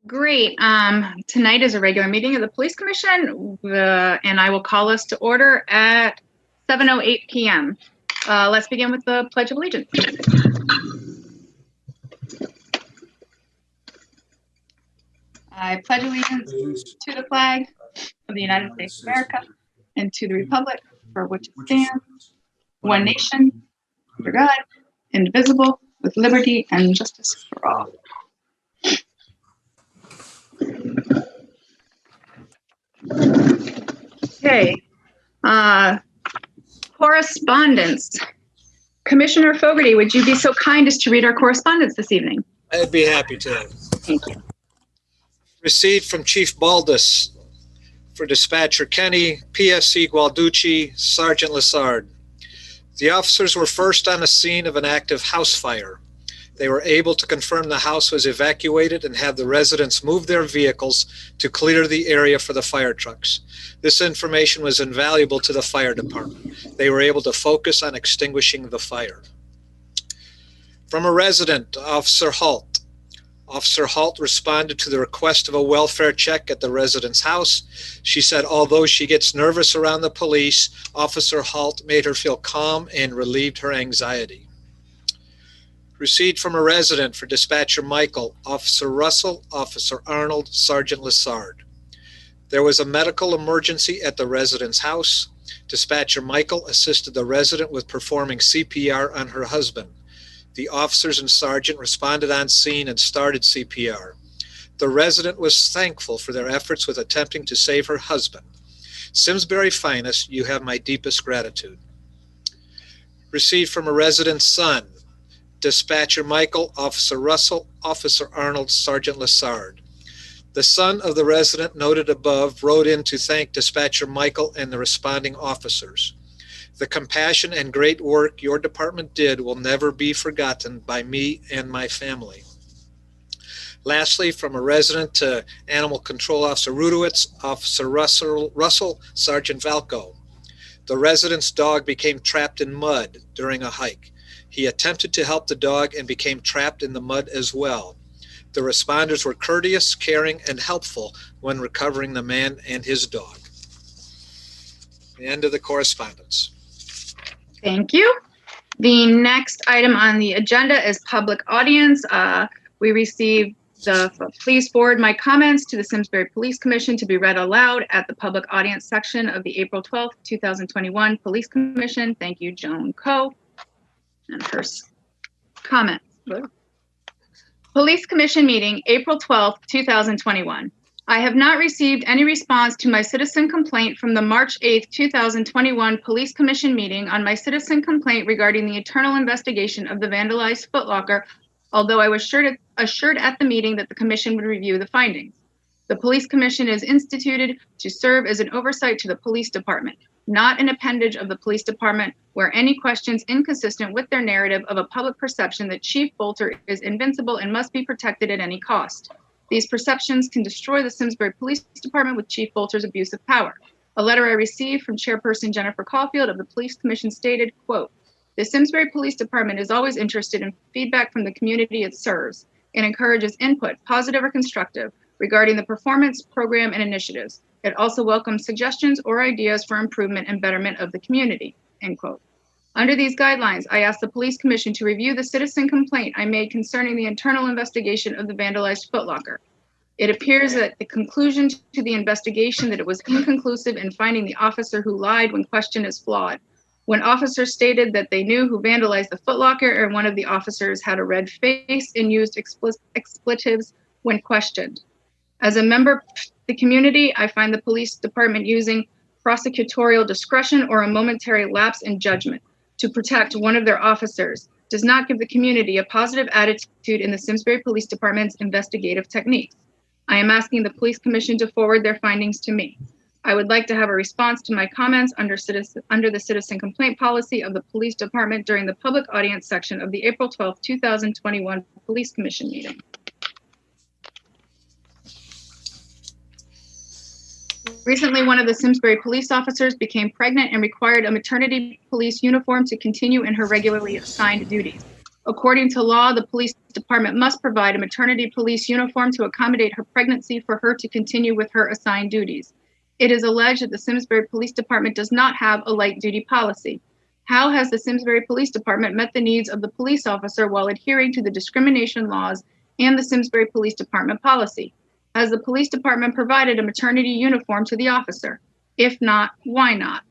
Great. Tonight is a regular meeting of the Police Commission, and I will call us to order at 7:08 p.m. Let's begin with the Pledge of Allegiance. I pledge allegiance to the flag of the United States of America and to the republic for which it stands, one nation, under God, indivisible, with liberty and justice for all. Okay. Correspondence. Commissioner Fogarty, would you be so kind as to read our correspondence this evening? I'd be happy to. Thank you. Received from Chief Baldus for Dispatcher Kenny, PSC Gualducci, Sergeant Lessard. The officers were first on the scene of an active house fire. They were able to confirm the house was evacuated and have the residents move their vehicles to clear the area for the fire trucks. This information was invaluable to the fire department. They were able to focus on extinguishing the fire. From a resident, Officer Halt. Officer Halt responded to the request of a welfare check at the resident's house. She said although she gets nervous around the police, Officer Halt made her feel calm and relieved her anxiety. Received from a resident for Dispatcher Michael, Officer Russell, Officer Arnold, Sergeant Lessard. There was a medical emergency at the resident's house. Dispatcher Michael assisted the resident with performing CPR on her husband. The officers and sergeant responded on scene and started CPR. The resident was thankful for their efforts with attempting to save her husband. Simsbury finest, you have my deepest gratitude. Received from a resident's son, Dispatcher Michael, Officer Russell, Officer Arnold, Sergeant Lessard. The son of the resident noted above wrote in to thank Dispatcher Michael and the responding officers. The compassion and great work your department did will never be forgotten by me and my family. Lastly, from a resident to Animal Control Officer Rudowitz, Officer Russell, Sergeant Valco. The resident's dog became trapped in mud during a hike. He attempted to help the dog and became trapped in the mud as well. The responders were courteous, caring, and helpful when recovering the man and his dog. The end of the correspondence. Thank you. The next item on the agenda is public audience. We received please forward my comments to the Simsbury Police Commission to be read aloud at the public audience section of the April 12th, 2021 Police Commission. Thank you, Joan Coe. And her comment. Police Commission meeting, April 12th, 2021. I have not received any response to my citizen complaint from the March 8th, 2021 Police Commission meeting on my citizen complaint regarding the internal investigation of the vandalized Foot Locker, although I was assured at the meeting that the Commission would review the findings. The Police Commission is instituted to serve as an oversight to the Police Department, not an appendage of the Police Department, where any questions inconsistent with their narrative of a public perception that Chief Bolter is invincible and must be protected at any cost. These perceptions can destroy the Simsbury Police Department with Chief Bolter's abuse of power. A letter I received from Chairperson Jennifer Caulfield of the Police Commission stated, quote, "The Simsbury Police Department is always interested in feedback from the community it serves and encourages input, positive or constructive, regarding the performance, program, and initiatives. It also welcomes suggestions or ideas for improvement and betterment of the community," end quote. Under these guidelines, I asked the Police Commission to review the citizen complaint I made concerning the internal investigation of the vandalized Foot Locker. It appears that the conclusion to the investigation that it was inconclusive in finding the officer who lied when questioned is flawed. When officers stated that they knew who vandalized the Foot Locker, and one of the officers had a red face and used expletives when questioned. As a member of the community, I find the police department using prosecutorial discretion or a momentary lapse in judgment to protect one of their officers does not give the community a positive attitude in the Simsbury Police Department's investigative techniques. I am asking the Police Commission to forward their findings to me. I would like to have a response to my comments under the citizen complaint policy of the Police Department during the public audience section of the April 12th, 2021 Police Commission meeting. Recently, one of the Simsbury police officers became pregnant and required a maternity police uniform to continue in her regularly assigned duties. According to law, the police Department must provide a maternity police uniform to accommodate her pregnancy for her to continue with her assigned duties. It is alleged that the Simsbury Police Department does not have a light duty policy. How has the Simsbury Police Department met the needs of the police officer while adhering to the discrimination laws and the Simsbury Police Department policy? Has the police department provided a maternity uniform to the officer? If not, why not?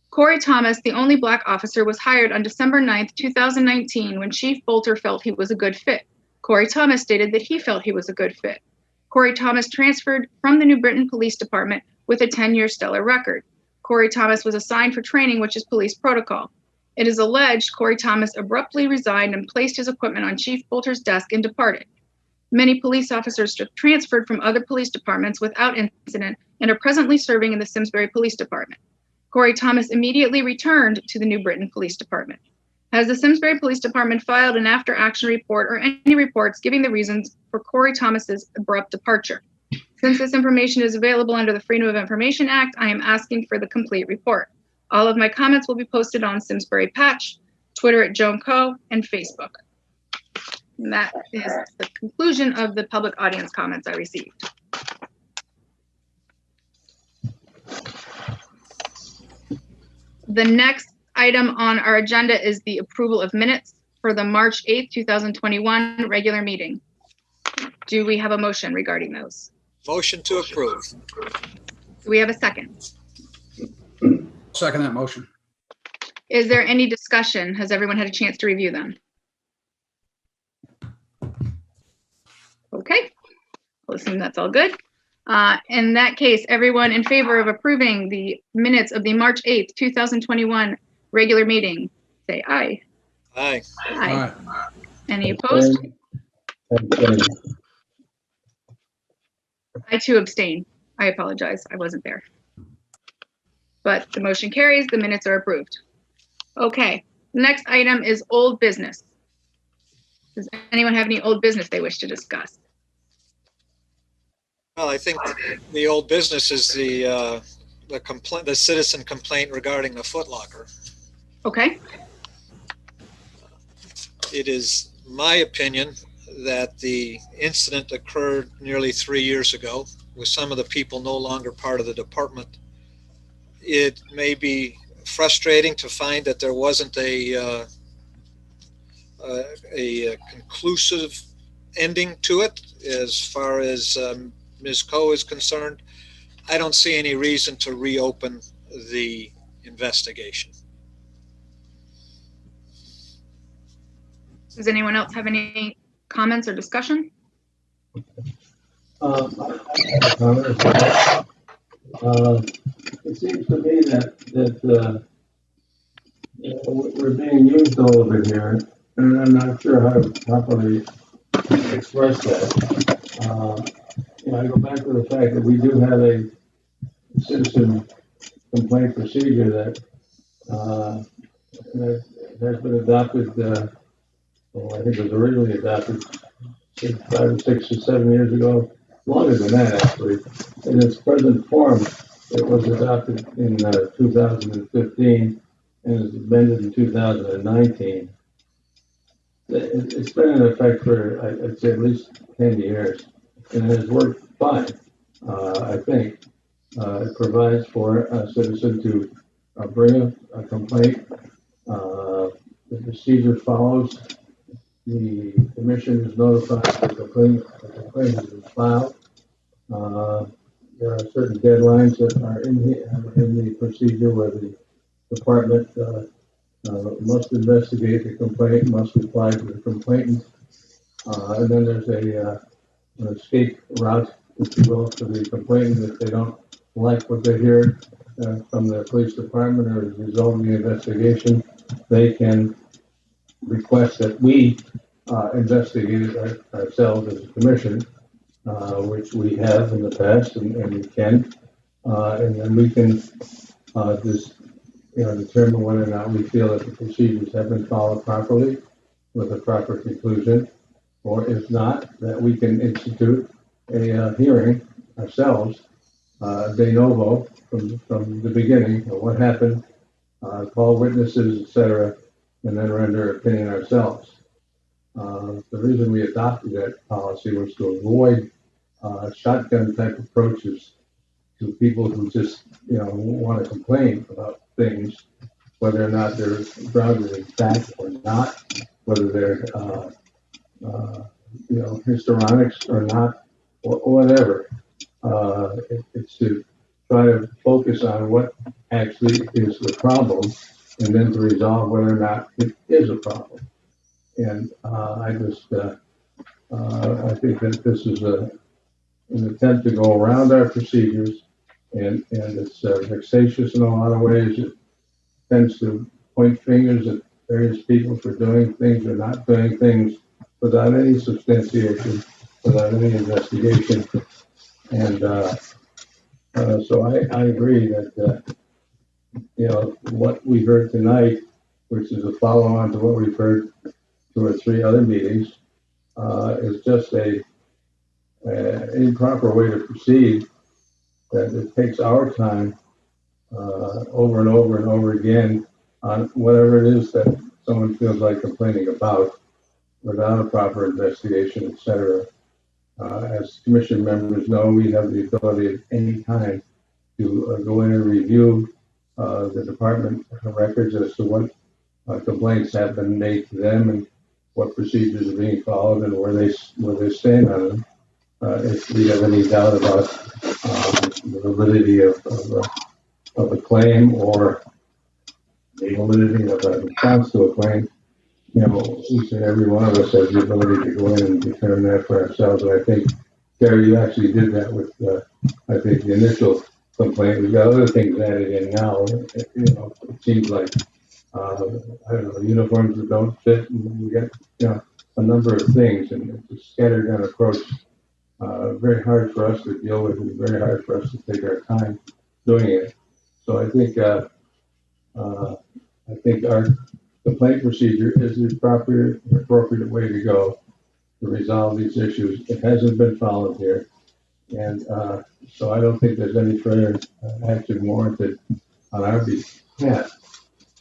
Corey Thomas, the only Black officer, was hired on December 9th, 2019, when Chief Bolter felt he was a good fit. Corey Thomas stated that he felt he was a good fit. Corey Thomas transferred from the New Britain Police Department with a 10-year stellar record. Corey Thomas was assigned for training, which is police protocol. It is alleged Corey Thomas abruptly resigned and placed his equipment on Chief Bolter's desk and departed. Many police officers transferred from other police departments without incident and are presently serving in the Simsbury Police Department. Corey Thomas immediately returned to the New Britain Police Department. Has the Simsbury Police Department filed an after-action report or any reports giving the reasons for Corey Thomas's abrupt departure? Since this information is available under the Freedom of Information Act, I am asking for the complete report. All of my comments will be posted on Simsbury Patch, Twitter at Joan Co, and Facebook. And that is the conclusion of the public audience comments I received. The next item on our agenda is the approval of minutes for the March 8th, 2021 regular meeting. Do we have a motion regarding those? Motion to approve. Do we have a second? Second that motion. Is there any discussion? Has everyone had a chance to review them? Okay, I'll assume that's all good. In that case, everyone in favor of approving the minutes of the March 8th, 2021 regular meeting, say aye. Aye. Aye. Any opposed? I too abstain. I apologize. I wasn't there. But the motion carries. The minutes are approved. Okay. Next item is old business. Does anyone have any old business they wish to discuss? Well, I think the old business is the citizen complaint regarding the Foot Locker. Okay. It is my opinion that the incident occurred nearly 3 years ago with some of the people no longer part of the department. It may be frustrating to find that there wasn't a conclusive ending to it as far as Ms. Coe is concerned. I don't see any reason to reopen the investigation. Does anyone else have any comments or discussion? It seems to me that we're being used a little bit here, and I'm not sure how to properly express that. I go back to the fact that we do have a citizen complaint procedure that has been adopted. I think it was originally adopted 5 or 6 or 7 years ago, longer than that actually. In its present form, it was adopted in 2015 and is amended in 2019. It's been in effect for, I'd say, at least 10 years, and it has worked fine, I think. It provides for a citizen to bring a complaint. The procedure follows. The commission is notified that the complaint has been filed. There are certain deadlines that are in the procedure where the department must investigate the complaint, must reply to the complainant, and then there's an escape route, if you will, for the complainant if they don't like what they hear from the police department or as a result of the investigation. They can request that we investigate it ourselves as a commission, which we have in the past and we can, and then we can determine whether or not we feel that the procedures have been followed properly with a proper conclusion, or if not, that we can institute a hearing ourselves, de novo, from the beginning of what happened, call witnesses, etc., and then render opinion ourselves. The reason we adopted that policy was to avoid shotgun type approaches to people who just, want to complain about things, whether or not they're grounded in fact or not, whether they're, histrionics or not, or whatever. It's to try to focus on what actually is the problem and then to resolve whether or not it is a problem. And I think that this is an attempt to go around our procedures, and it's vexatious in a lot of ways. It tends to point fingers at various people for doing things or not doing things without any substantiation, without any investigation. And so I agree that, what we heard tonight, which is a follow-on to what we've heard 2 or 3 other meetings, is just an improper way to proceed, that it takes our time over and over and over again on whatever it is that someone feels like complaining about without a proper investigation, etc. As commission members know, we have the ability at any time to go in and review the department records as to what complaints have been made to them and what procedures are being followed and where they stand on them. If we have any doubt about the validity of a claim or the validity of a response to a claim, each and every one of us has the ability to go in and determine that for ourselves. And I think, Gary, you actually did that with, I think, the initial complaint. We've got other things added in now. It seems like, uniforms that don't fit, and we got, a number of things, and it's a scattergun approach. Very hard for us to deal with, and very hard for us to take our time doing it. So I think our complaint procedure is the appropriate way to go to resolve these issues. It hasn't been followed here, and so I don't think there's any further action warranted on our behalf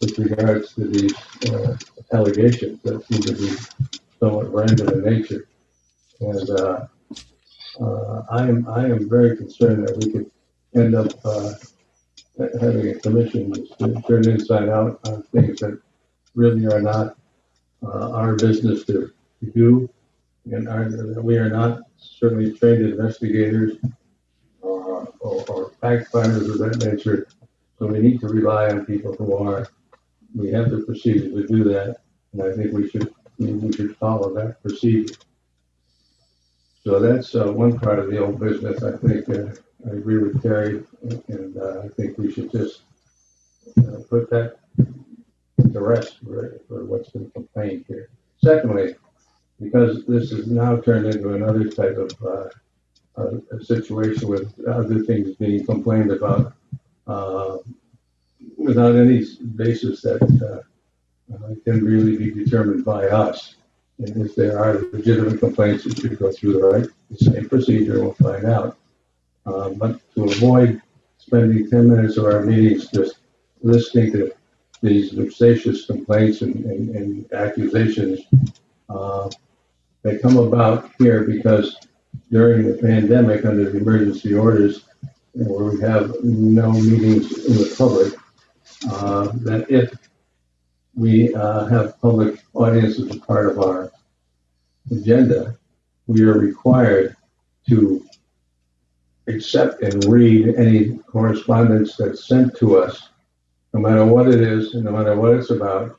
with regards to these allegations that seem to be somewhat random in nature. And I am very concerned that we could end up having a commission turn inside out on things that really are not our business to do, and we are not certainly trained investigators or fact finders of that nature. So we need to rely on people who are. We have the procedure to do that, and I think we should follow that procedure. So that's one part of the old business. I think I agree with Terry, and I think we should just put that to rest for what's been complained here. Secondly, because this is now turned into another type of a situation with other things being complained about without any basis that can really be determined by us. And if there are legitimate complaints, it should go through the same procedure, and we'll find out. But to avoid spending 10 minutes of our meetings just listening to these vexatious complaints and accusations, they come about here because during the pandemic, under the emergency orders, where we have no meetings in the public, that if we have public audiences as part of our agenda, we are required to accept and read any correspondence that's sent to us, no matter what it is and no matter what it's about,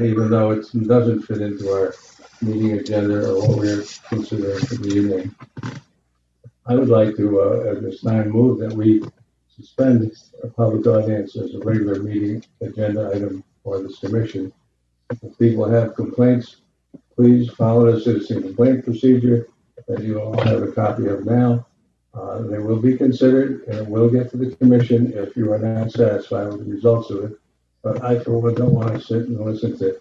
even though it doesn't fit into our meeting agenda or what we're considering for the evening. I would like to, at this time, move that we suspend a public audience as a regular meeting agenda item for this commission. If people have complaints, please follow the citizen complaint procedure that you all have a copy of now. They will be considered and it will get to the commission if you are not satisfied with the results of it. But I, for one, don't want to sit and listen to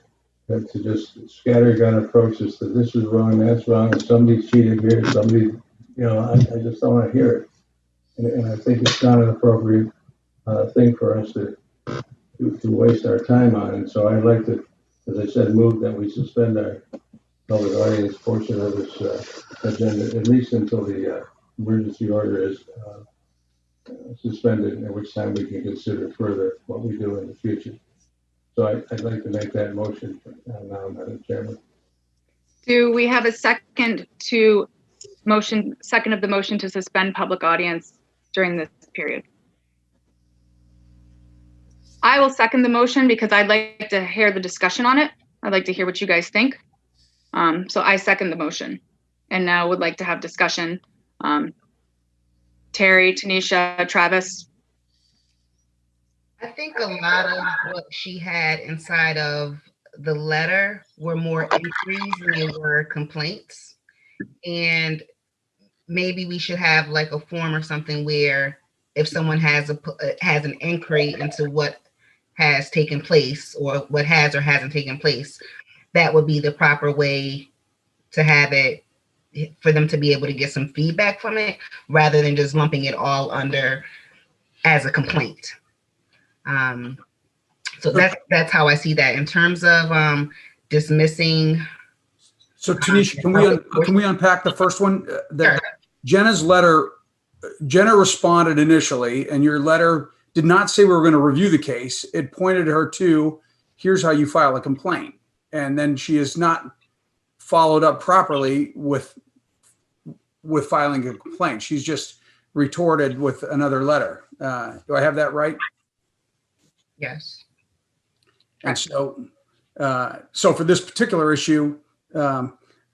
just scattergun approaches to this is wrong, that's wrong, and somebody cheated here, somebody, I just don't want to hear it. And I think it's not an appropriate thing for us to waste our time on. And so I'd like to, as I said, move that we suspend our public audience portion of this agenda, at least until the emergency order is suspended, at which time we can consider further what we do in the future. So I'd like to make that motion now, Madam Chairman. Do we have a second to second of the motion to suspend public audience during this period? I will second the motion because I'd like to hear the discussion on it. I'd like to hear what you guys think. So I second the motion and now would like to have discussion. Terry, Tanisha, Travis. I think a lot of what she had inside of the letter were more inquiries than they were complaints. And maybe we should have like a form or something where if someone has an inquiry into what has taken place or what has or hasn't taken place, that would be the proper way to have it for them to be able to get some feedback from it rather than just lumping it all under as a complaint. So that's how I see that in terms of dismissing. So Tanisha, can we unpack the first one? Sure. Jenna's letter, Jenna responded initially, and your letter did not say we were going to review the case. It pointed her to, here's how you file a complaint. And then she has not followed up properly with filing a complaint. She's just retorted with another letter. Do I have that right? Yes. And so for this particular issue,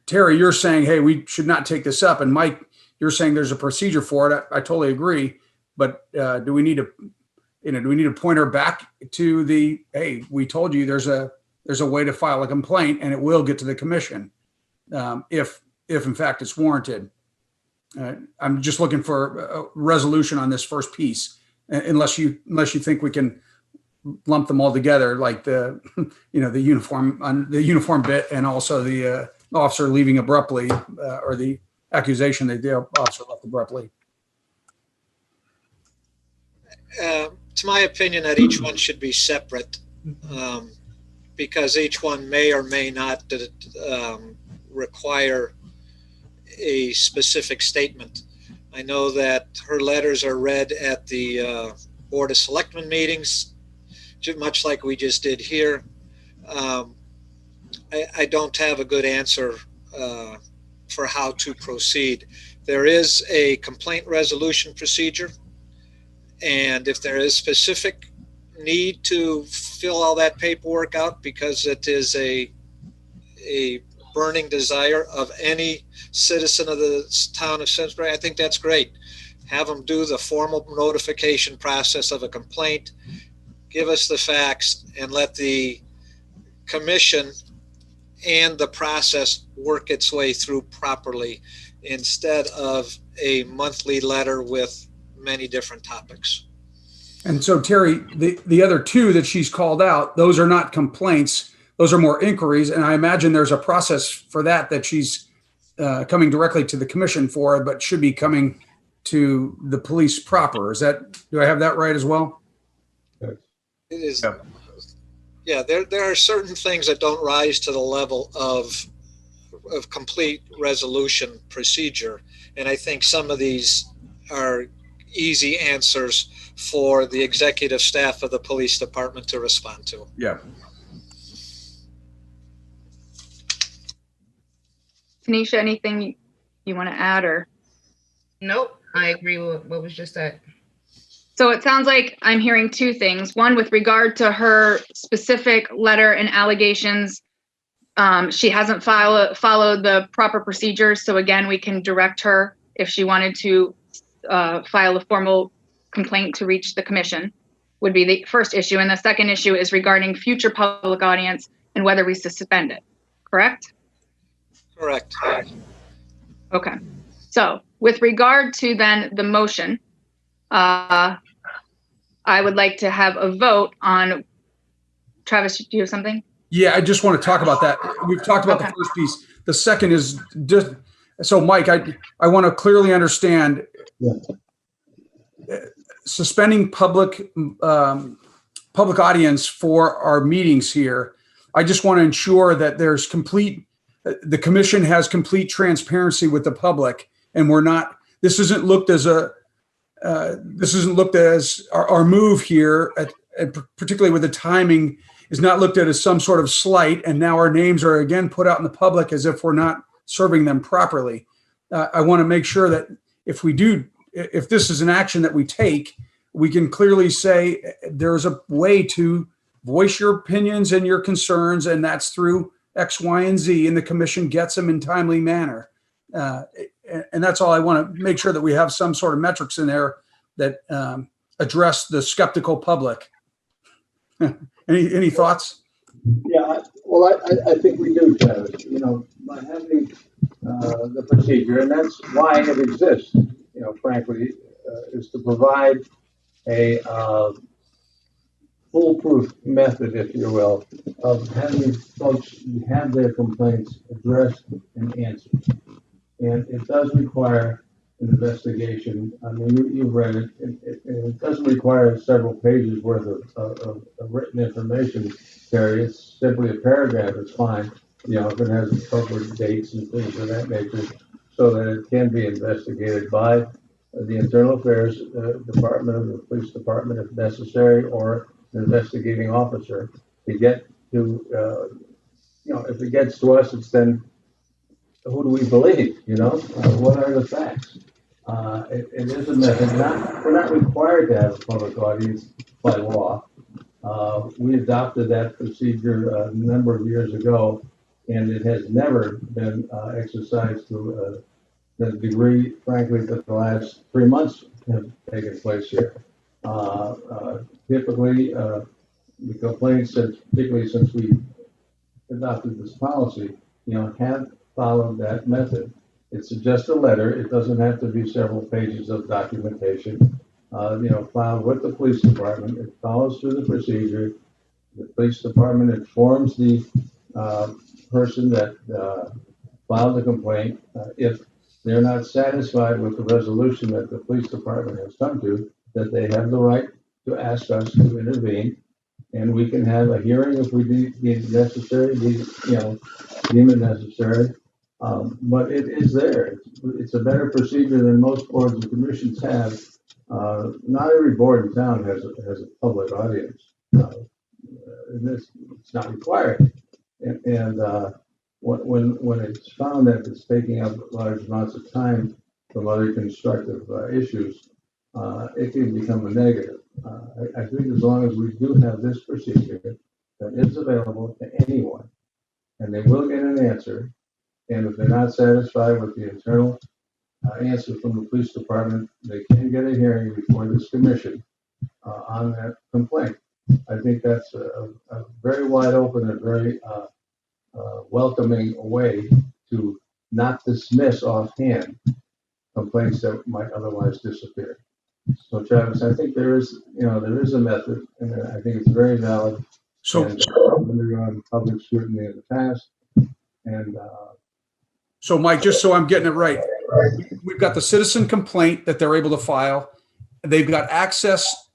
Terry, you're saying, hey, we should not take this up. And Mike, you're saying there's a procedure for it. I totally agree. But do we need to point her back to the, hey, we told you there's a way to file a complaint and it will get to the commission if in fact it's warranted. I'm just looking for a resolution on this first piece, unless you think we can lump them all together, like the uniform bit and also the officer leaving abruptly or the accusation that the officer left abruptly. It's my opinion that each one should be separate because each one may or may not require a specific statement. I know that her letters are read at the Board of Selectmen meetings, much like we just did here. I don't have a good answer for how to proceed. There is a complaint resolution procedure, and if there is specific need to fill all that paperwork out because it is a burning desire of any citizen of the town of Simsbury, I think that's great. Have them do the formal notification process of a complaint, give us the facts, and let the commission and the process work its way through properly instead of a monthly letter with many different topics. And so, Terry, the other two that she's called out, those are not complaints. Those are more inquiries. And I imagine there's a process for that she's coming directly to the commission for, but should be coming to the police proper. Do I have that right as well? It is. Yeah, there are certain things that don't rise to the level of complete resolution procedure. And I think some of these are easy answers for the executive staff of the police department to respond to. Yeah. Tanisha, anything you want to add or? Nope, I agree with what was just said. So it sounds like I'm hearing two things. One, with regard to her specific letter and allegations, she hasn't followed the proper procedures. So again, we can direct her if she wanted to file a formal complaint to reach the commission, would be the first issue. And the second issue is regarding future public audience and whether we suspend it, correct? Correct. Okay. So with regard to then the motion, I would like to have a vote on, Travis, do you have something? Yeah, I just want to talk about that. We've talked about the first piece. The second is just, so Mike, I want to clearly understand suspending public audience for our meetings here. I just want to ensure that there's complete the commission has complete transparency with the public, and this isn't looked as our move here, particularly with the timing, is not looked at as some sort of slight, and now our names are again put out in the public as if we're not serving them properly. I want to make sure that if this is an action that we take, we can clearly say there's a way to voice your opinions and your concerns, and that's through X, Y, and Z, and the commission gets them in timely manner. And that's all. I want to make sure that we have some sort of metrics in there that address the skeptical public. Any thoughts? Yeah, well, I think we do, Travis. By having the procedure, and that's why it exists, frankly, is to provide a foolproof method, if you will, of having folks have their complaints addressed and answered. And it does require an investigation. I mean, you've read it. It doesn't require several pages worth of written information, Terry. It's simply a paragraph. It's fine. If it has appropriate dates and things of that nature, so that it can be investigated by the Internal Affairs Department of the Police Department, if necessary, or an investigating officer to get to, if it gets to us, it's then, who do we believe? What are the facts? It is a method. We're not required to have a public audience by law. We adopted that procedure a number of years ago, and it has never been exercised to the degree, frankly, that the last 3 months have taken place here. Typically, the complaints, particularly since we adopted this policy, have followed that method. It's just a letter. It doesn't have to be several pages of documentation. Filed with the police department. It follows through the procedure. The police department informs the person that filed the complaint. If they're not satisfied with the resolution that the police department has come to, that they have the right to ask us to intervene, and we can have a hearing if we deem it necessary, deem it necessary. But it is there. It's a better procedure than most boards and commissions have. Not every board in town has a public audience. It's not required. And when it's found that it's taking up large amounts of time from other constructive issues, it can become a negative. I think as long as we do have this procedure that is available to anyone, and they will get an answer, and if they're not satisfied with the internal answer from the police department, they can get a hearing before this commission on that complaint. I think that's a very wide open and very welcoming way to not dismiss offhand complaints that might otherwise disappear. So, Travis, I think there is a method, and I think it's very valid. So, undergone public scrutiny in the past, and so Mike, just so I'm getting it right, we've got the citizen complaint that they're able to file. They've got access,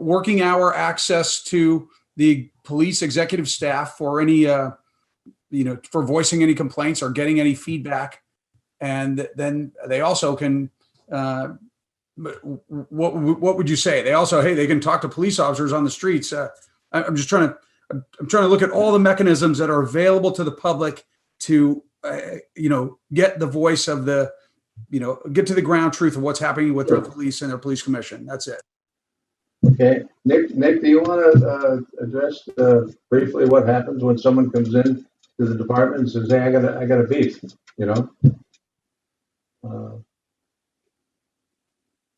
working hour access to the police executive staff for any, for voicing any complaints or getting any feedback. And then they also can, what would you say? They also, hey, they can talk to police officers on the streets. I'm trying to look at all the mechanisms that are available to the public to, get the voice of the, get to the ground truth of what's happening with their police and their police commission. That's it. Okay. Nick, do you want to address briefly what happens when someone comes in to the department and says, hey, I got a beef,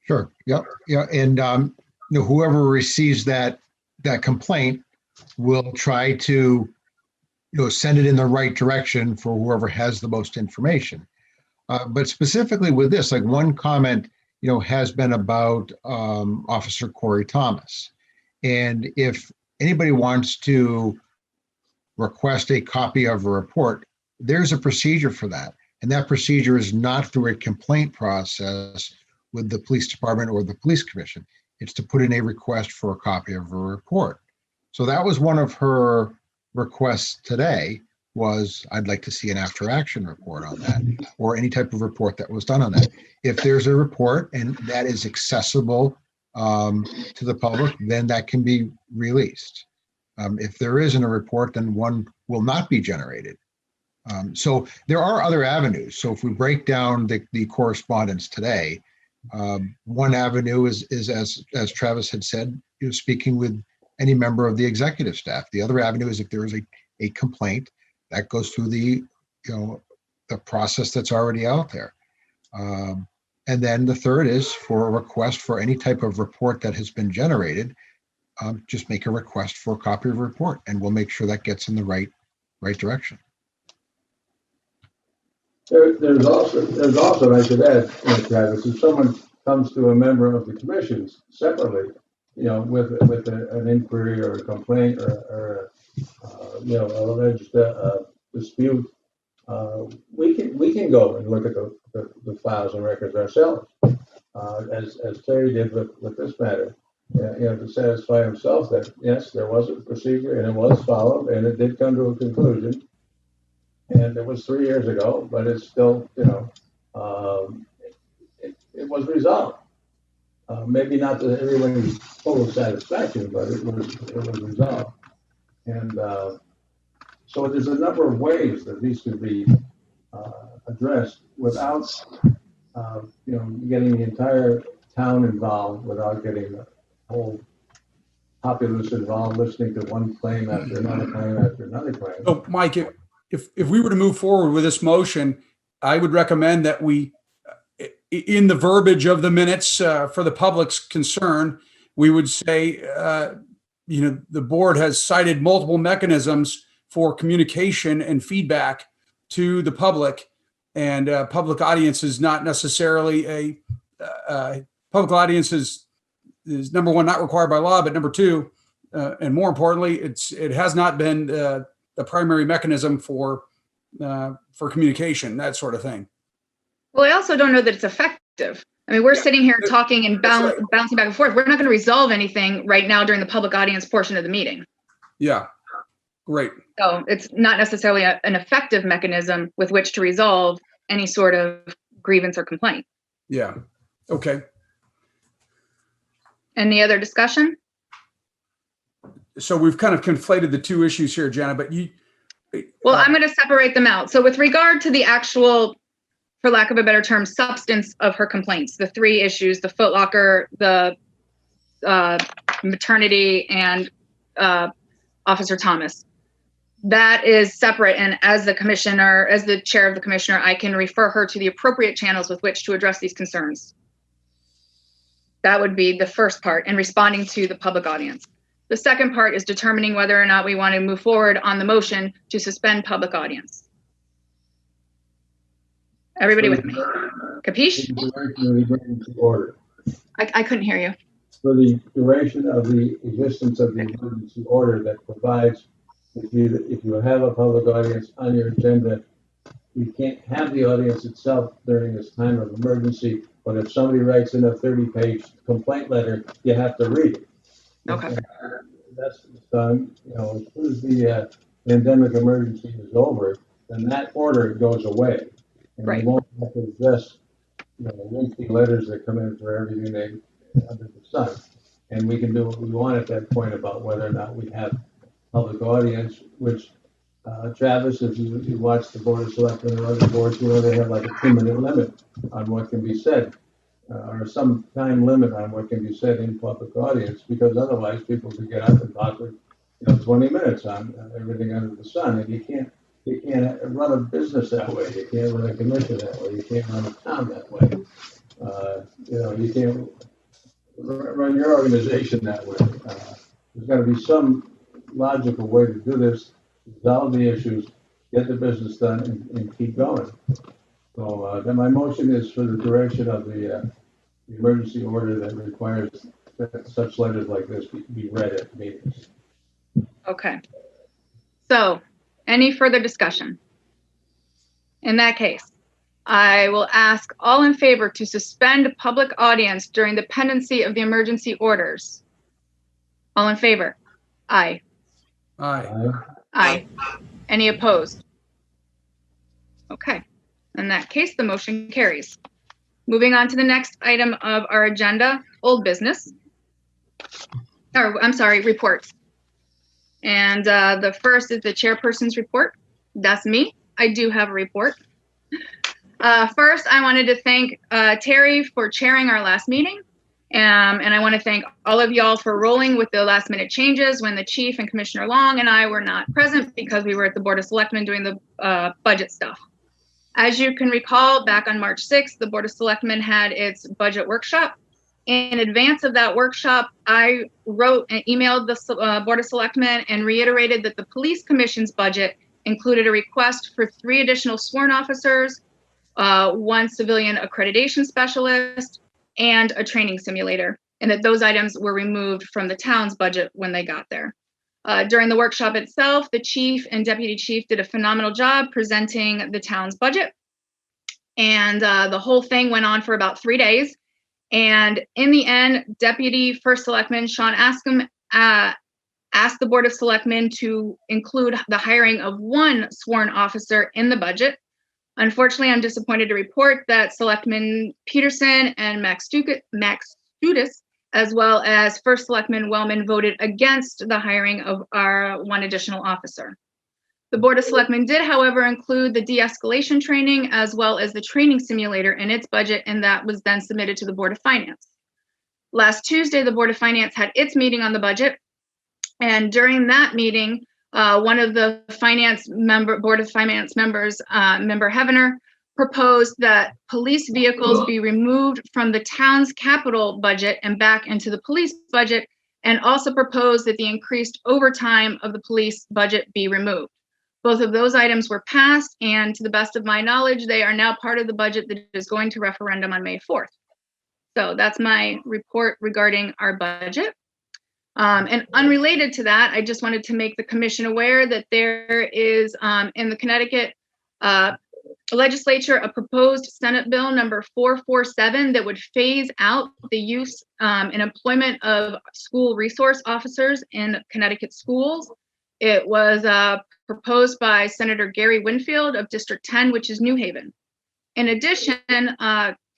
Sure. Yep. Yeah. And, whoever receives that complaint will try to, send it in the right direction for whoever has the most information. But specifically with this, like one comment, has been about Officer Corey Thomas. And if anybody wants to request a copy of a report, there's a procedure for that. And that procedure is not through a complaint process with the police department or the police commission. It's to put in a request for a copy of a report. So that was one of her requests today, was, I'd like to see an after action report on that, or any type of report that was done on that. If there's a report and that is accessible to the public, then that can be released. If there isn't a report, then one will not be generated. So there are other avenues. So if we break down the correspondence today, one avenue is as Travis had said, speaking with any member of the executive staff. The other avenue is if there is a complaint that goes through the process that's already out there. And then the third is for a request for any type of report that has been generated. Just make a request for a copy of a report, and we'll make sure that gets in the right direction. There's also, I should add, Travis, if someone comes to a member of the commissions separately, with an inquiry or a complaint or alleged dispute, we can go and look at the files and records ourselves, as Terry did with this matter. To satisfy himself that yes, there was a procedure and it was followed and it did come to a conclusion. And it was 3 years ago, but it's still, it was resolved. Maybe not to everybody's total satisfaction, but it was resolved. And so there's a number of ways that these could be addressed without, getting the entire town involved, without getting the whole populace involved, listening to one claim after another claim after another claim. So, Mike, if we were to move forward with this motion, I would recommend that we, in the verbiage of the minutes for the public's concern, we would say, the board has cited multiple mechanisms for communication and feedback to the public, and public audience is not necessarily public audience is number one, not required by law, but number two, and more importantly, it has not been the primary mechanism for communication, that sort of thing. Well, I also don't know that it's effective. I mean, we're sitting here talking and bouncing back and forth. We're not going to resolve anything right now during the public audience portion of the meeting. Yeah, great. So it's not necessarily an effective mechanism with which to resolve any sort of grievance or complaint. Yeah, okay. Any other discussion? So we've kind of conflated the two issues here, Jenna, but Well, I'm going to separate them out. So with regard to the actual, for lack of a better term, substance of her complaints, the three issues, the Foot Locker, the maternity, and Officer Thomas, that is separate. And as the commissioner, as the chair of the commissioner, I can refer her to the appropriate channels with which to address these concerns. That would be the first part, in responding to the public audience. The second part is determining whether or not we want to move forward on the motion to suspend public audience. Everybody with me? Capiche? I couldn't hear you. For the duration of the existence of the emergency order that provides if you have a public audience on your agenda, you can't have the audience itself during this time of emergency, but if somebody writes in a 30-page complaint letter, you have to read it. Okay. That's done, as soon as the pandemic emergency is over, then that order goes away. And right. We won't have to address, lengthy letters that come in for everything under the sun. And we can do what we want at that point about whether or not we have public audience, which Travis, if you watch the Board of Selectmen or other boards, they have like a 2-minute limit on what can be said, or some time limit on what can be said in public audience, because otherwise people could get up and talk for 20 minutes on everything under the sun, and you can't run a business that way. You can't run a commission that way. You can't run a town that way. You can't run your organization that way. There's got to be some logical way to do this, resolve the issues, get the business done, and keep going. So then my motion is for the duration of the emergency order that requires that such letters like this be read at meetings. Okay. So any further discussion? In that case, I will ask all in favor to suspend public audience during the pendency of the emergency orders. All in favor? Aye. Aye. Aye. Any opposed? Okay, in that case, the motion carries. Moving on to the next item of our agenda, old business. Or, I'm sorry, reports. And the first is the chairperson's report. That's me. I do have a report. First, I wanted to thank Terry for chairing our last meeting. And I want to thank all of y'all for rolling with the last minute changes when the chief and Commissioner Long and I were not present because we were at the Board of Selectmen doing the budget stuff. As you can recall, back on March 6th, the Board of Selectmen had its budget workshop. In advance of that workshop, I wrote and emailed the Board of Selectmen and reiterated that the Police Commission's budget included a request for 3 additional sworn officers, 1 civilian accreditation specialist, and a training simulator, and that those items were removed from the town's budget when they got there. During the workshop itself, the chief and deputy chief did a phenomenal job presenting the town's budget. And the whole thing went on for about 3 days. And in the end, Deputy First Selectman Sean Askham asked the Board of Selectmen to include the hiring of 1 sworn officer in the budget. Unfortunately, I'm disappointed to report that Selectman Peterson and Max Studis, as well as First Selectman Wellman, voted against the hiring of our 1 additional officer. The Board of Selectmen did, however, include the de-escalation training as well as the training simulator in its budget, and that was then submitted to the Board of Finance. Last Tuesday, the Board of Finance had its meeting on the budget, and during that meeting, one of the Board of Finance members, Member Heavener, proposed that police vehicles be removed from the town's capital budget and back into the police budget, and also proposed that the increased overtime of the police budget be removed. Both of those items were passed, and to the best of my knowledge, they are now part of the budget that is going to referendum on May 4th. So that's my report regarding our budget. And unrelated to that, I just wanted to make the commission aware that there is in the Connecticut legislature a proposed Senate bill number 447 that would phase out the use and employment of school resource officers in Connecticut schools. It was proposed by Senator Gary Winfield of District 10, which is New Haven. In addition,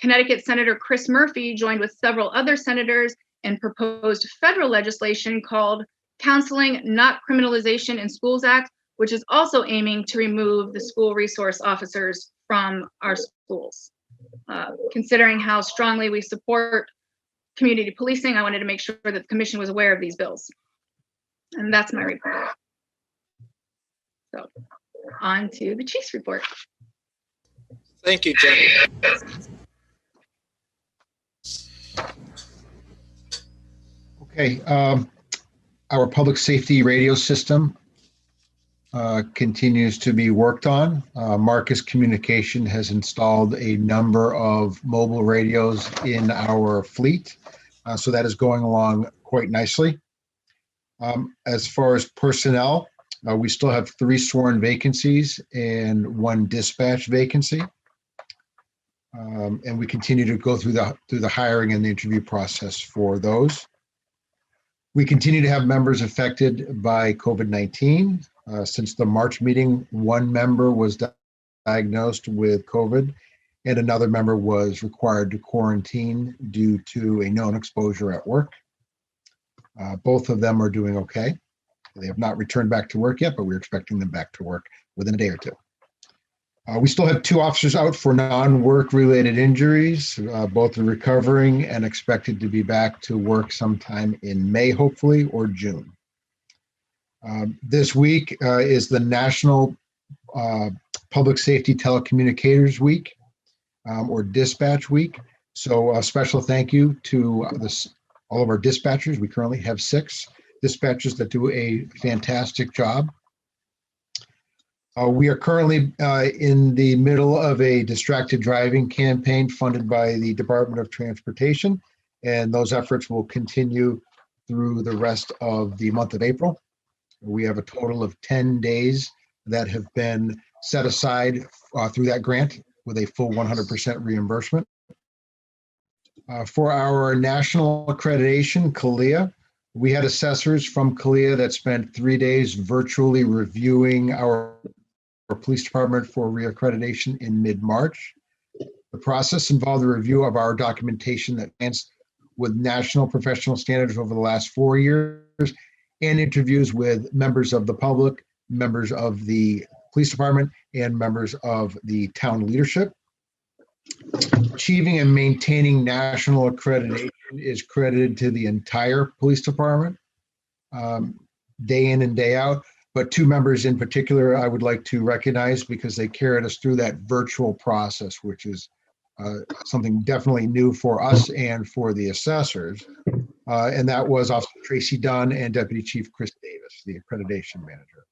Connecticut Senator Chris Murphy joined with several other senators and proposed federal legislation called Counseling Not Criminalization in Schools Act, which is also aiming to remove the school resource officers from our schools. Considering how strongly we support community policing, I wanted to make sure that the commission was aware of these bills. And that's my report. So on to the chief's report. Thank you, Jenny. Okay, our public safety radio system continues to be worked on. Marcus Communication has installed a number of mobile radios in our fleet, so that is going along quite nicely. As far as personnel, we still have 3 sworn vacancies and 1 dispatch vacancy. And we continue to go through the hiring and the interview process for those. We continue to have members affected by COVID-19. Since the March meeting, 1 member was diagnosed with COVID and another member was required to quarantine due to a known exposure at work. Both of them are doing okay. They have not returned back to work yet, but we're expecting them back to work within a day or 2. We still have 2 officers out for non-work related injuries. Both are recovering and expected to be back to work sometime in May, hopefully, or June. This week is the National Public Safety Telecommunicators Week, or Dispatch Week. So a special thank you to all of our dispatchers. We currently have 6 dispatchers that do a fantastic job. We are currently in the middle of a distracted driving campaign funded by the Department of Transportation, and those efforts will continue through the rest of the month of April. We have a total of 10 days that have been set aside through that grant with a full 100% reimbursement. For our national accreditation, CALIA, We had assessors from Kalia that spent 3 days virtually reviewing our police department for reaccreditation in mid-March. The process involved a review of our documentation that advanced with national professional standards over the last 4 years, and interviews with members of the public, members of the police department, and members of the town leadership. Achieving and maintaining national accreditation is credited to the entire police department, day in and day out. But 2 members in particular, I would like to recognize because they carried us through that virtual process, which is something definitely new for us and for the assessors. And that was Officer Tracy Dunn and Deputy Chief Chris Davis, the accreditation manager.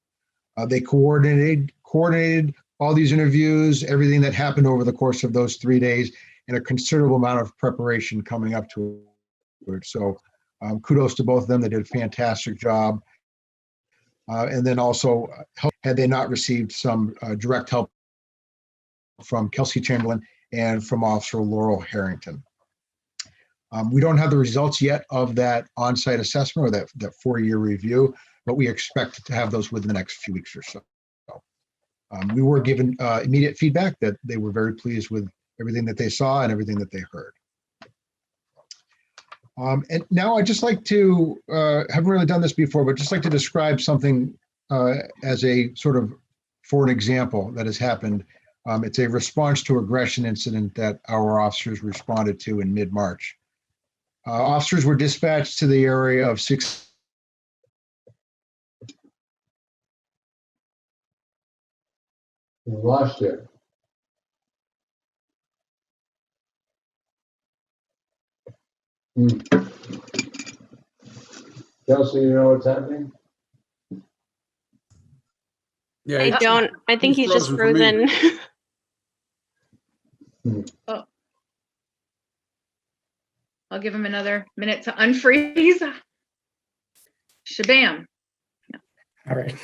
They coordinated all these interviews, everything that happened over the course of those 3 days, and a considerable amount of preparation coming up to it. So kudos to both of them. They did a fantastic job. And then also, had they not received some direct help from Kelsey Chamberlain and from Officer Laurel Harrington. We don't have the results yet of that on-site assessment or that 4-year review, but we expect to have those within the next few weeks or so. We were given immediate feedback that they were very pleased with everything that they saw and everything that they heard. And now I'd just like to, haven't really done this before, but just like to describe something as a sort of, for an example that has happened. It's a response to aggression incident that our officers responded to in mid-March. Officers were dispatched to the area of We lost you. Kelsey, you know what's happening? Yeah, I don't. I think he's just for me. frozen. Oh. I'll give him another minute to unfreeze. Shabam. All right.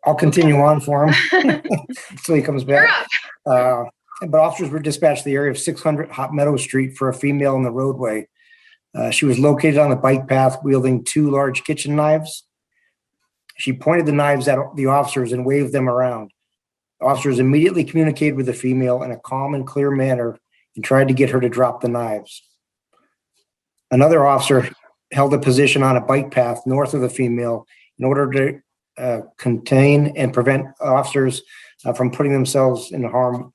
I'll continue on for him until he comes You're back. up. But officers were dispatched to the area of 600 Hot Meadow Street for a female in the roadway. She was located on the bike path wielding 2 large kitchen knives. She pointed the knives at the officers and waved them around. Officers immediately communicated with the female in a calm and clear manner and tried to get her to drop the knives. Another officer held a position on a bike path north of the female in order to contain and prevent officers from putting themselves in harm,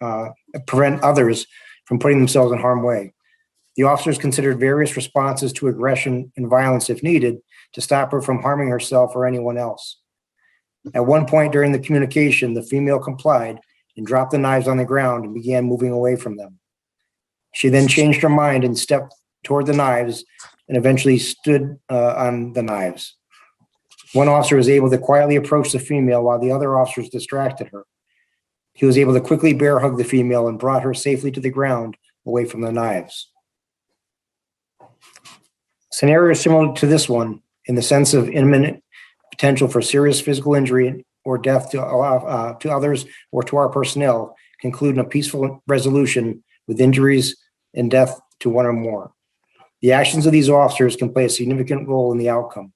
prevent others from putting themselves in harm's way. The officers considered various responses to aggression and violence if needed to stop her from harming herself or anyone else. At one point during the communication, the female complied and dropped the knives on the ground and began moving away from them. She then changed her mind and stepped toward the knives and eventually stood on the knives. One officer was able to quietly approach the female while the other officers distracted her. He was able to quickly bear hug the female and brought her safely to the ground away from the knives. Scenario similar to this one in the sense of imminent potential for serious physical injury or death to others or to our personnel conclude in a peaceful resolution with injuries and death to one or more. The actions of these officers can play a significant role in the outcome.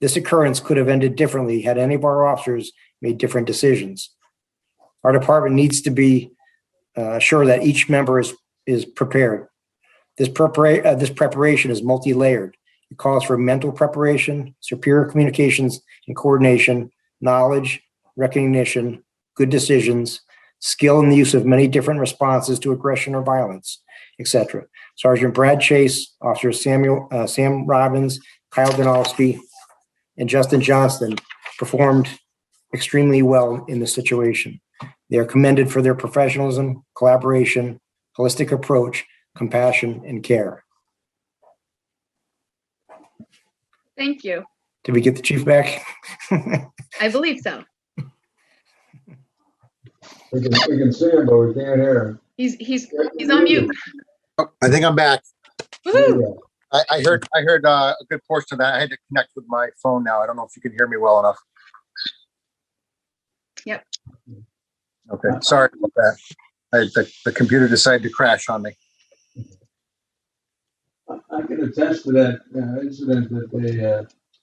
This occurrence could have ended differently had any of our officers made different decisions. Our department needs to be sure that each member is prepared. This preparation is multi-layered. It calls for mental preparation, superior communications and coordination, knowledge, recognition, good decisions, skill in the use of many different responses to aggression or violence, etc. Sergeant Brad Chase, Officer Sam Robbins, Kyle Donalski, and Justin Johnston performed extremely well in this situation. They are commended for their professionalism, collaboration, holistic approach, compassion, and care. Thank you. Did we get the chief back? I believe so. We can see him, but we can't hear him. He's on mute. Oh, I think I'm back. Woohoo! I heard a good portion of that. I had to connect with my phone now. I don't know if you can hear me well enough. Yep. Okay, sorry about that. The computer decided to crash on me. I can attest to that incident that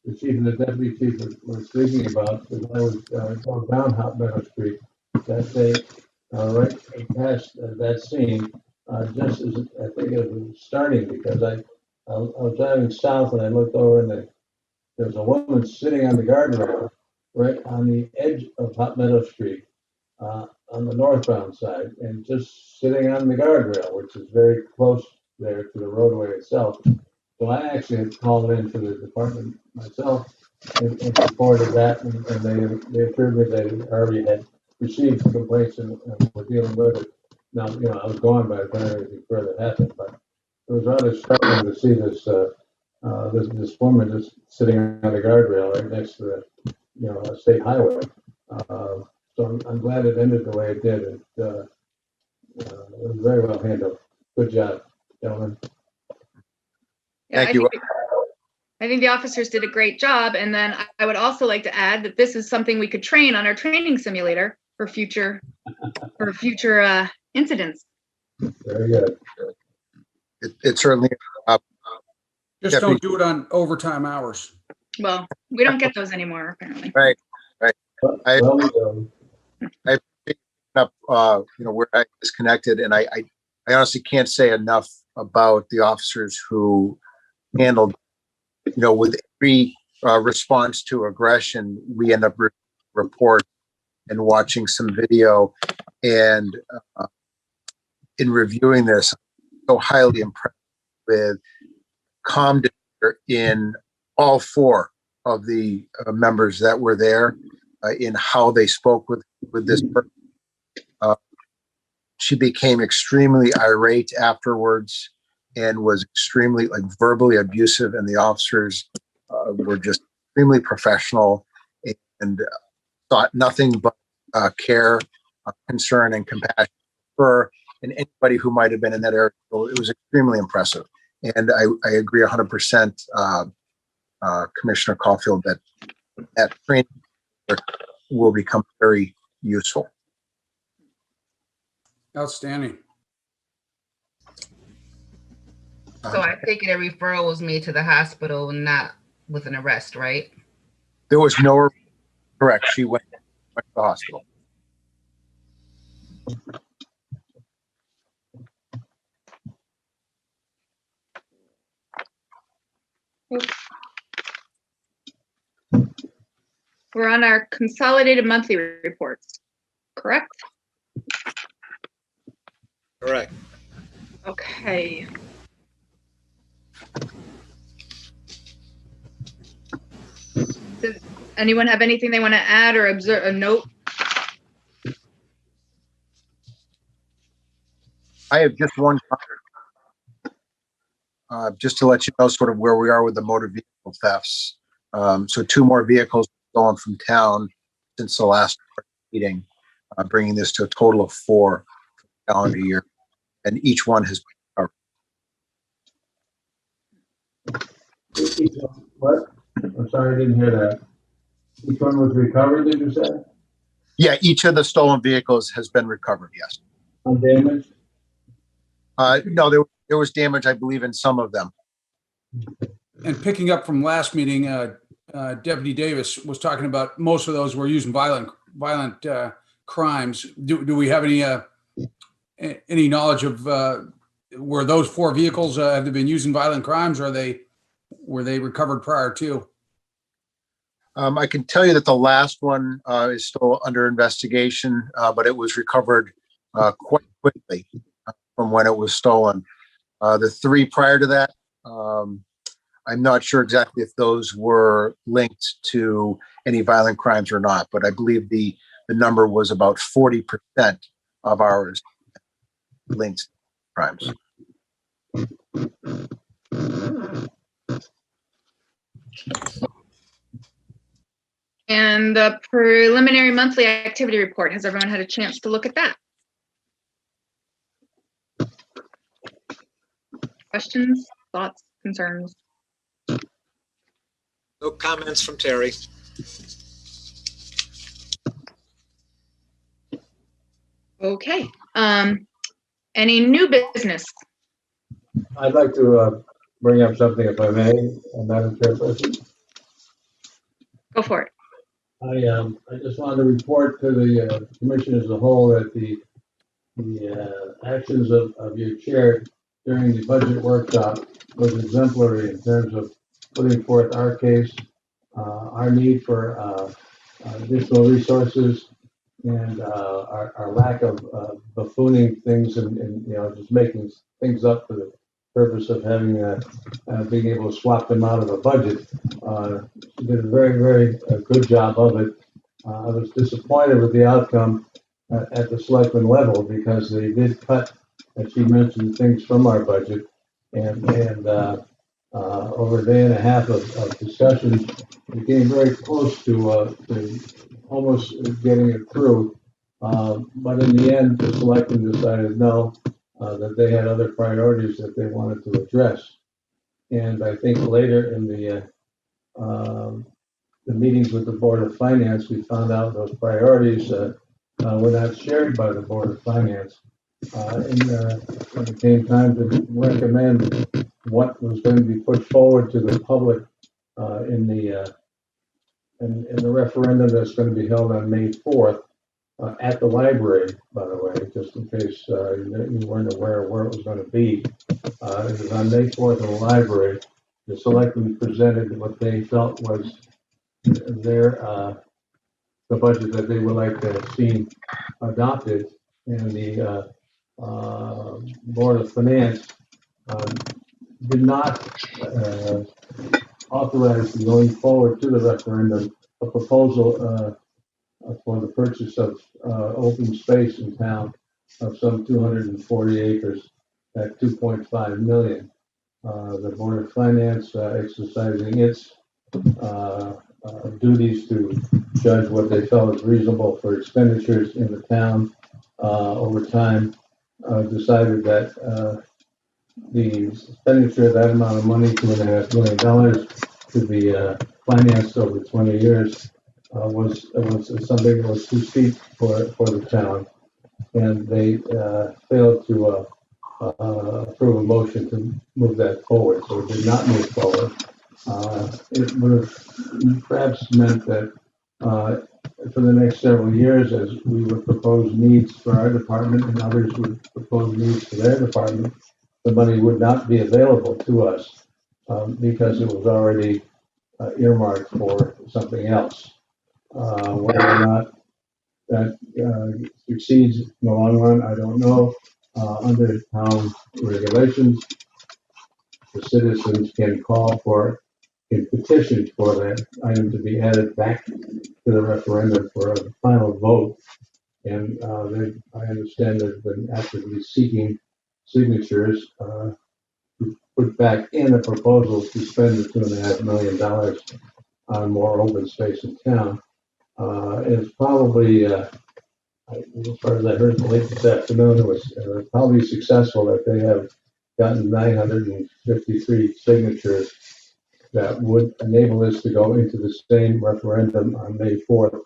the chief and the deputy chief were speaking about, because I was going down Hot Meadow Street that day, right past that scene, just as I think it was starting, because I was driving south and I looked over and there was a woman sitting on the guardrail right on the edge of Hot Meadow Street, on the northbound side, and just sitting on the guardrail, which is very close there to the roadway itself. So I actually had called into the department myself and reported that, and they assured me they already had received complaints and were dealing with it. Now, I was gone by the time anything further happened, but it was rather startling to see this woman just sitting on the guardrail right next to a state highway. So I'm glad it ended the way it did. It was very well handled. Good job, gentlemen. Yeah, Thank you. I think the officers did a great job. And then I would also like to add that this is something we could train on our training simulator for future incidents. Very good. It certainly. Just don't do it on overtime hours. Well, we don't get those anymore, apparently. Right. I Well, up, where I was connected, and I honestly can't say enough about the officers who handled, with every response to aggression, we end up report and watching some video, and in reviewing this, so highly impressed with calm demeanor in all four of the members that were there, in how they spoke with this person. She became extremely irate afterwards and was extremely verbally abusive, and the officers were just extremely professional and thought nothing but care, concern, and compassion for her and anybody who might have been in that area. So it was extremely impressive. And I agree 100%, Commissioner Caulfield, that training will become very useful. Outstanding. So I take it a referral was made to the hospital, not with an arrest, right? There was no, correct. She went to the hospital. We're on our consolidated monthly reports, correct? Correct. Okay. Does anyone have anything they want to add or observe a note? I have just one comment, just to let you know sort of where we are with the motor vehicle thefts. So 2 more vehicles stolen from town since the last meeting, bringing this to a total of 4 for the calendar year, and each one has been recovered. What? I'm sorry, I didn't hear that. Each one was recovered, did you say? Yeah, each of the stolen vehicles has been recovered, yes. Undamaged? No, there was damage, I believe, in some of them. And picking up from last meeting, Deputy Davis was talking about most of those were using violent crimes. Do we have any knowledge of were those 4 vehicles have they been using violent crimes, or were they recovered prior to? I can tell you that the last one is still under investigation, but it was recovered quite quickly from when it was stolen. The 3 prior to that, I'm not sure exactly if those were linked to any violent crimes or not, but I believe the number was about 40% of ours linked to crimes. And the preliminary monthly activity report. Has everyone had a chance to look at that? Questions, thoughts, concerns? No comments from Terry. Okay. Any new business? I'd like to bring up something if I may, Madam Chairperson? Go for it. I just wanted to report to the commission as a whole that the actions of your chair during the budget workshop was exemplary in terms of putting forth our case, our need for additional resources, and our lack of buffooning things and just making things up for the purpose of having being able to swap them out of a budget. She did a very, very good job of it. I was disappointed with the outcome at the selectman level because they did cut, as she mentioned, things from our budget, and over a day and a half of discussion, we came very close to almost getting it through. But in the end, the selectmen decided no, that they had other priorities that they wanted to address. And I think later in the meetings with the Board of Finance, we found out those priorities were not shared by the Board of Finance. When it came time to recommend what was going to be put forward to the public in the referendum that's going to be held on May 4th at the library, by the way, just in case you weren't aware of where it was going to be. It was on May 4th in the library. The selectmen presented what they felt was their the budget that they would like to have seen adopted, and the Board of Finance did not authorize going forward to the referendum a proposal for the purchase of open space in town of some 240 acres at 2.5 million. The Board of Finance exercising its duties to judge what they felt is reasonable for expenditures in the town over time, decided that the expenditure of that amount of money, $2.5 million, to be financed over 20 years was something that was too steep for the town, and they failed to approve a motion to move that forward, so it did not move forward. It would have perhaps meant that for the next several years, as we would propose needs for our department and others would propose needs for their department, the money would not be available to us because it was already earmarked for something else. Whether or not that succeeds in the long run, I don't know. Under town regulations, the citizens can call for a petition for that item to be added back to the referendum for a final vote. And I understand they've been actively seeking signatures to put back in a proposal to spend the $2.5 million on more open space in town. It's probably, as far as I heard late this afternoon, it was probably successful that they have gotten 953 signatures that would enable us to go into the same referendum on May 4th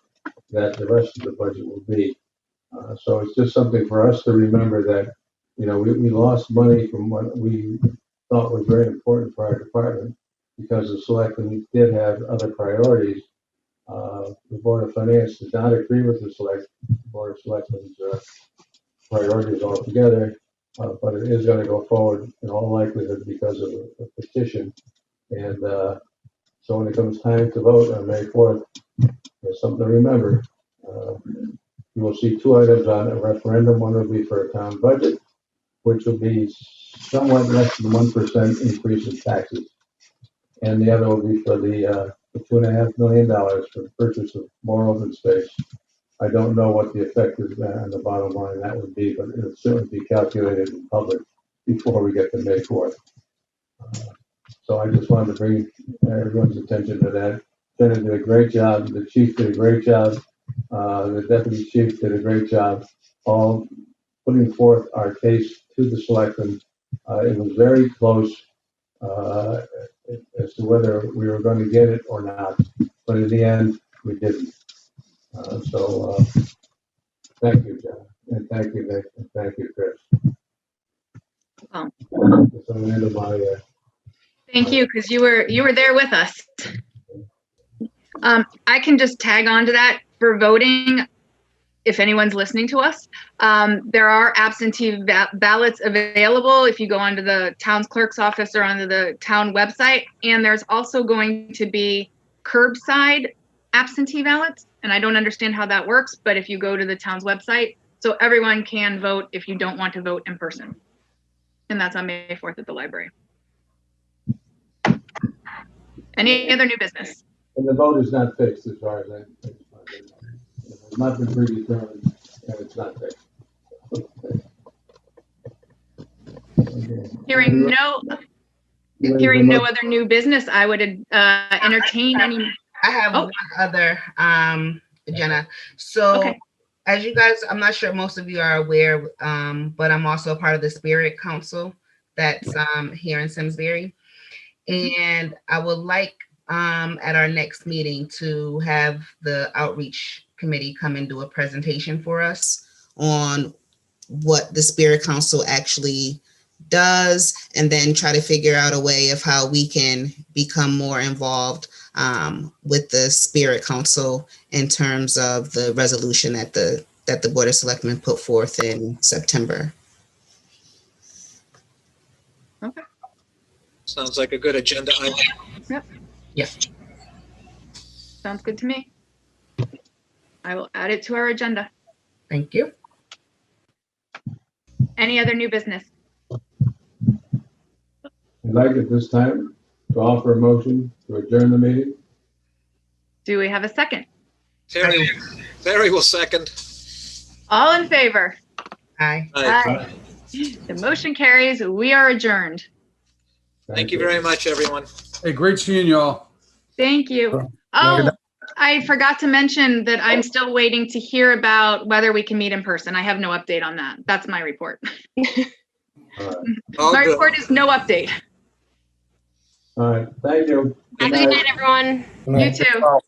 that the rest of the budget will be. So it's just something for us to remember that, we lost money from what we thought was very important for our department because the selectmen did have other priorities. The Board of Finance does not agree with the Board of Selectmen's priorities altogether, but it is going to go forward in all likelihood because of a petition. And so when it comes time to vote on May 4th, there's something to remember. You will see two items on a referendum. One will be for a town budget, which will be somewhat less than 1% increase in taxes. And the other will be for the $2.5 million for the purchase of more open space. I don't know what the effect is on the bottom line that would be, but it'll certainly be calculated in public before we get to May 4th. So I just wanted to bring everyone's attention to that. Jenna did a great job. The chief did a great job. The deputy chief did a great job, all putting forth our case to the selectmen. It was very close as to whether we were going to get it or not, but in the end, we didn't. So thank you, Jenna, and thank you, Nick, and thank you, Chris. Well, That's the end of my Thank you, because you were there with us. I can just tag on to that for voting. If anyone's listening to us, there are absentee ballots available if you go onto the town's clerk's office or onto the town website. And there's also going to be curbside absentee ballots. And I don't understand how that works, but if you go to the town's website, so everyone can vote if you don't want to vote in person. And that's on May 4th at the library. Any other new business? And the vote is not fixed as far as I think. It's not been predetermined and it's not fixed. Hearing no other new business, I would entertain any. I have one other, Jenna. So Okay. as you guys, I'm not sure most of you are aware, but I'm also a part of the Spirit Council that's here in Simsbury. And I would like at our next meeting to have the outreach committee come and do a presentation for us on what the Spirit Council actually does, and then try to figure out a way of how we can become more involved with the Spirit Council in terms of the resolution that the Board of Selectmen put forth in September. Okay. Sounds like a good agenda item. Yep. Yes. Sounds good to me. I will add it to our agenda. Thank you. Any other new business? I'd like at this time to offer a motion to adjourn the meeting. Do we have a second? Terry will second. All in favor? Aye. Aye. The motion carries. We are adjourned. Thank you very much, everyone. Hey, great seeing you all. Thank you. Oh, I forgot to mention that I'm still waiting to hear about whether we can meet in person. I have no update on that. That's my report. All My good. report is no update. All right, thank you. Have a good night, everyone. You too.